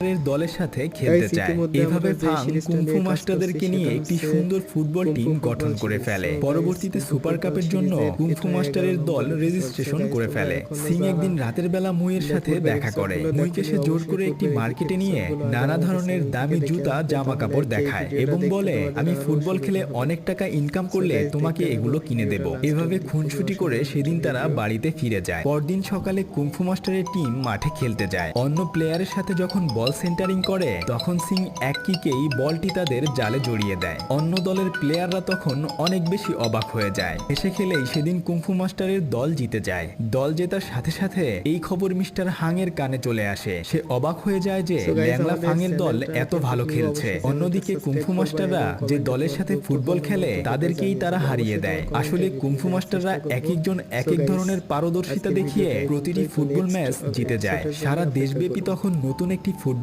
এর দলের সাথে খেলতে চায়। এভাবে ফাং কুংফু মাস্টারদেরকে নিয়ে একটি সুন্দর ফুটবল টিম গঠন করে ফেলে। পরবর্তীতে সুপার কাপের জন্য কুংফু মাস্টারের দল রেজিস্ট্রেশন করে ফেলে। সিং একদিন রাতের বেলা মুইয়ের সাথে দেখা করে। মুইকে সে জোর করে একটি মার্কেটে নিয়ে নানা ধরনের দামি জুতা জামা কাপড় দেখায় এবং বলে, আমি ফুটবল খেলে অনেক টাকা ইনকাম করলে তোমাকে এগুলো কিনে দেব। এভাবে খুনসুটি করে সেদিন তারা বাড়িতে ফিরে যায়। পরদিন সকালে কুংফু মাস্টারের টিম মাঠে খেলতে যায়। অন্য প্লেয়ারের সাথে যখন বল সেন্টারিং করে তখন সিং এক কিকেই বলটি তাদের জালে জড়িয়ে দেয়। অন্য দলের প্লেয়াররা তখন অনেক বেশি অবাক হয়ে যায়। হেসে খেলেই সেদিন কুংফু মাস্টারের দল জিতে যায়। দল জেতার সাথে সাথে এই খবর মিস্টার হাং এর কানে চলে আসে। সে অবাক হয়ে যায় যে ল্যাংলা ফাং এর দল এত ভালো খেলছে। অন্যদিকে কুংফু মাস্টাররা যে দলের সাথে ফুটবল খেলে তাদেরকেই তারা হারিয়ে দেয়। আসলে কুংফু মাস্টাররা এক একজন এক এক ধরনের পারদর্শিতা দেখিয়ে প্রতিটি ফুটবল ম্যাচ জিতে যায়। সারা দেশব্যাপী তখন নতুন একটি ফুটবল